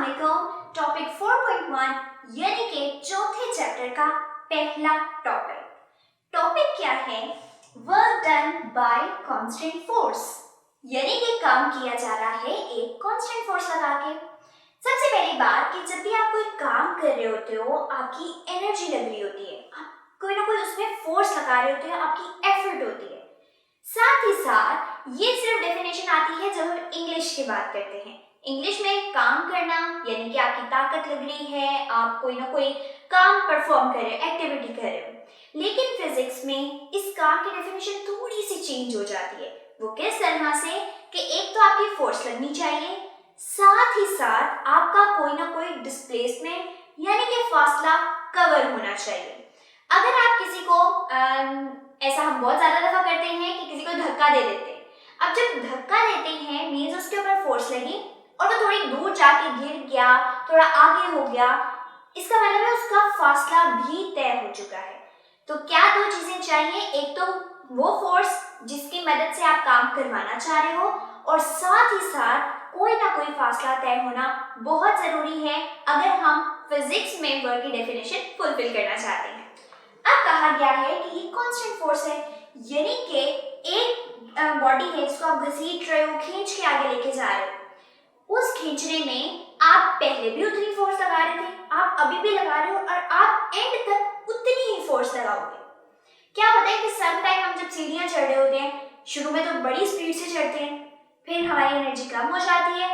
अस्सलामुअलैकुम। टॉपिक 4.1 यानी कि चौथे चैप्टर का पहला टॉपिक क्या है? Work done by constant force, यानी कि काम किया जा रहा है एक कांस्टेंट फोर्स लगा के। सबसे पहली बात कि जब भी आप कोई काम कर रहे होते हो, आपकी एनर्जी लग रही होती है, आप कोई ना कोई उसमें फोर्स लगा रहे होते हो, आपकी एफर्ट होती है। साथ ही साथ ये सिर्फ डेफिनेशन आती है जब हम इंग्लिश की बात करते हैं। इंग्लिश में काम करना यानी कि आपकी ताकत लग रही है, आप कोई ना कोई काम परफॉर्म कर रहे हो, एक्टिविटी कर रहे हो। लेकिन फिजिक्स में इस काम की डेफिनेशन थोड़ी सी चेंज हो जाती है। वो किस तरह से कि एक तो आपकी फोर्स लगनी चाहिए, साथ ही साथ आपका कोई ना कोई डिस्प्लेसमेंट यानी कि फासला कवर होना चाहिए। अगर आप किसी को ऐसा हम बहुत ज्यादा दफा करते हैं कि किसी को धक्का दे देते हैं। अब जब धक्का देते हैं मींस उसके ऊपर फोर्स लगी और वो थोड़ी दूर जाके गिर गया, थोड़ा आगे हो गया, इसका मतलब है उसका फासला भी तय हो चुका है। तो क्या दो चीजें चाहिए? एक तो वो फोर्स जिसकी मदद से आप काम करवाना चाह रहे हो, और साथ ही साथ कोई ना कोई फासला तय होना बहुत जरूरी है अगर हम फिजिक्स में वर्क की डेफिनेशन फुलफिल करना चाहते हैं। अब कहा गया है कि ये कांस्टेंट फोर्स है, यानी कि एक बॉडी है जिसको आप घसीट रहे हो, खींच के आगे लेके जा रहे हो। उस खींचने में आप पहले भी उतनी फोर्स लगा रहे थे, आप अभी भी लगा रहे हो और आप एंड तक उतनी ही फोर्स लगाओगे। क्या होता है कि सम टाइम हम जब सीढ़ियां चढ़ रहे होते हैं, शुरू में तो बड़ी स्पीड से चढ़ते हैं, फिर हमारी एनर्जी कम हो जाती है,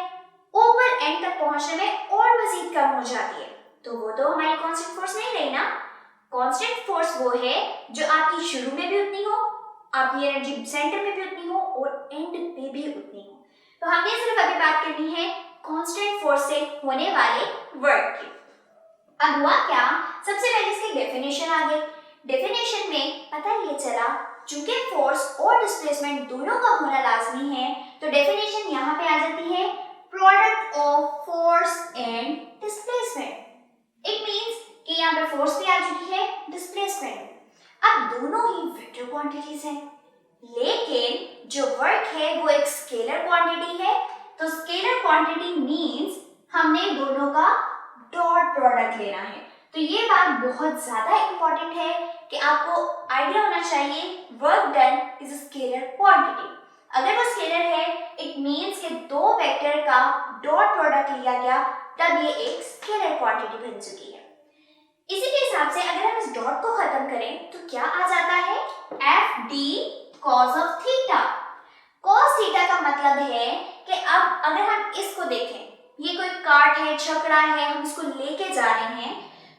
ऊपर एंड तक पहुंचने में और मजीद कम हो जाती है, तो वो तो हमारी कांस्टेंट फोर्स नहीं रही ना। कांस्टेंट फोर्स वो है जो आपकी शुरू में भी उतनी हो, आपकी एनर्जी सेंटर में भी उतनी हो और एंड पे भी उतनी हो। तो हमने सिर्फ अभी बात करनी है कांस्टेंट फोर्स से होने वाले वर्क की। अब हुआ क्या, सबसे पहले इसकी डेफिनेशन आ गई। डेफिनेशन में पता ये चला चूंकि फोर्स और डिस्प्लेसमेंट दोनों का होना लाजमी है, तो डेफिनेशन यहाँ पे आ जाती है product of force and displacement. It means कि यहाँ पे फोर्स भी आ चुकी है, डिस्प्लेसमेंट। अब दोनों ही वेक्टर क्वांटिटीज हैं, लेकिन जो वर्क है वो एक स्केलर क्वांटिटी है। तो स्केलर क्वांटिटी मींस हमने दोनों का डॉट प्रोडक्ट लेना है। तो ये बात बहुत ज्यादा इंपॉर्टेंट है कि आपको आइडिया होना चाहिए work done is a scalar quantity. अगर वो स्केलर है इट मींस कि दो वेक्टर का डॉट प्रोडक्ट लिया गया, तब ये एक स्केलर क्वांटिटी बन चुकी है। इसी के हिसाब से अगर हम इस डॉट को खत्म करें तो क्या आ जाता है? F D cos of theta. cos theta का मतलब है कि अब अगर हम इसको देखें, ये कोई काट है, छकड़ा है, हम इसको लेके जा रहे हैं,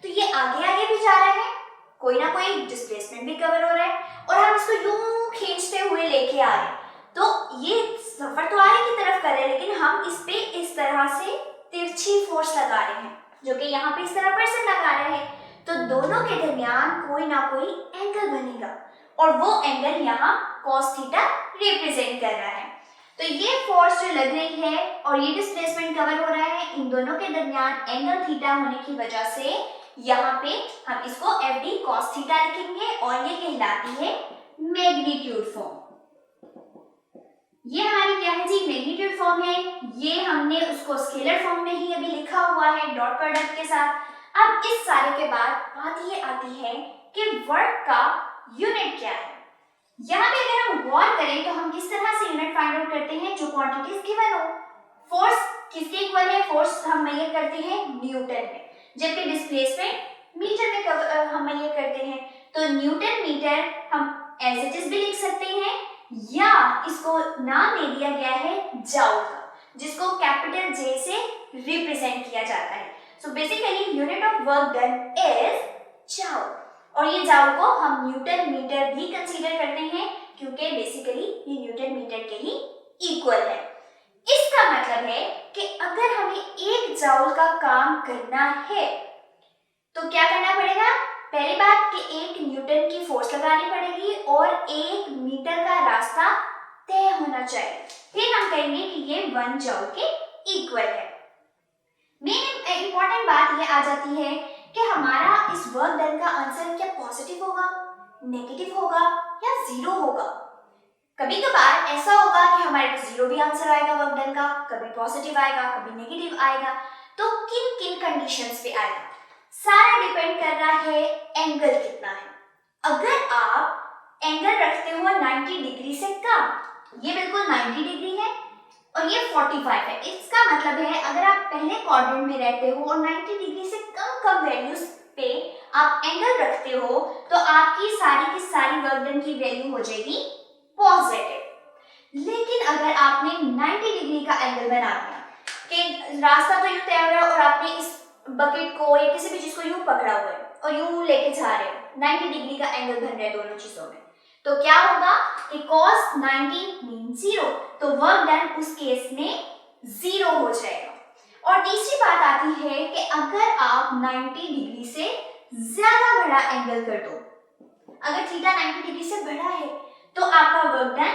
तो ये आगे आगे भी जा रहा है, कोई ना कोई डिस्प्लेसमेंट भी कवर हो रहा है, और हम इसको यूं खींचते हुए लेके आ रहे हैं। तो ये सफर तो आगे की तरफ कर रहे हैं, लेकिन हम इस पे इस तरह से तिरछी फोर्स लगा रहे हैं, जो कि यहाँ पे इस तरह पर्सन लगा रहे हैं। तो दोनों के दरमियान कोई ना कोई एंगल बनेगा, और वो एंगल यहाँ cos थीटा रिप्रेजेंट कर रहा है। तो ये फोर्स जो लग रही है और ये डिस्प्लेसमेंट कवर हो रहा है, इन दोनों के दरमियान एंगल थीटा होने की वजह से यहाँ पे हम इसको एफ डी cos थीटा लिखेंगे, और ये कहलाती है मैग्नीट्यूड फॉर्म। ये हमारी क्या है जी? मैग्नीट्यूड फॉर्म है। ये हमने उसको स्केलर फॉर्म में ही अभी लिखा हुआ है डॉट प्रोडक्ट के साथ। अब इस सारे के बाद बात ये आती है कि वर्क का यूनिट क्या है। यहाँ पे अगर हम गौर करें तो हम किस तरह से यूनिट फाइंड आउट करते हैं? जो क्वांटिटीज गिवन हो। फोर्स किसके इक्वल है? फोर्स हम मेजर करते हैं न्यूटन में, जबकि डिस्प्लेसमेंट मीटर में हम मेजर करते हैं। तो न्यूटन मीटर हम एज इट इज भी लिख सकते हैं, या इसको नाम दे दिया गया है जाउल का, जिसको कैपिटल जे से रिप्रेजेंट किया जाता है। So basically unit of work done is joule, और ये जाउल को हम न्यूटन मीटर भी कंसीडर करते हैं, क्योंकि बेसिकली ये न्यूटन मीटर के ही इक्वल है। इसका मतलब है कि अगर हमें एक जाउल का काम करना है तो क्या करना पड़ेगा? पहली बात कि एक न्यूटन की फोर्स लगानी पड़ेगी और एक मीटर का रास्ता तय होना चाहिए, फिर हम कहेंगे कि ये 1 जाउल के इक्वल है। मेन इंपॉर्टेंट बात ये आ जाती है कि हमारा इस वर्क डन का आंसर क्या पॉजिटिव होगा, नेगेटिव होगा या जीरो होगा। कभी कभार ऐसा होगा कि हमारे पास जीरो भी आंसर आएगा वर्क डन का, कभी पॉजिटिव आएगा, कभी नेगेटिव आएगा। तो किन किन कंडीशंस पे आएगा? सारा डिपेंड कर रहा है एंगल कितना है। अगर आप एंगल रखते हो 90 डिग्री से कम, ये बिल्कुल 90 डिग्री है और ये 45 है, इसका मतलब है अगर आप पहले क्वाड्रेंट में रहते हो और 90 डिग्री से कम वैल्यूज पे आप एंगल रखते हो तो आपकी सारी की सारी वर्क डन की वैल्यू हो जाएगी पॉजिटिव। लेकिन अगर आपने 90 डिग्री का एंगल बना दिया कि रास्ता तो यूं तय हो रहा है और आपने इस बकेट को या किसी भी चीज को यूं पकड़ा हुआ है और यूं लेके जा रहे हो, 90 डिग्री का एंगल बन रहा है दोनों चीजों में, तो क्या होगा कि cos 90 मीन 0, तो वर्क डन उस केस में 0 हो जाएगा। और तीसरी बात आती है कि अगर आप 90 डिग्री से ज्यादा बड़ा एंगल कर दो, अगर थीटा 90 डिग्री से बड़ा है तो आपका वर्क डन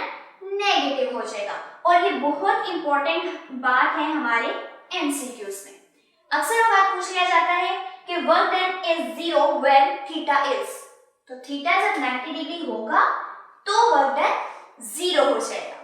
नेगेटिव हो जाएगा। और ये बहुत इंपॉर्टेंट बात है हमारे एमसीक्यूज में। अक्सर बात पूछ लिया जाता है कि work done is 0 when theta is, तो थीटा जब 90 डिग्री होगा तो वर्क डन 0 हो जाएगा।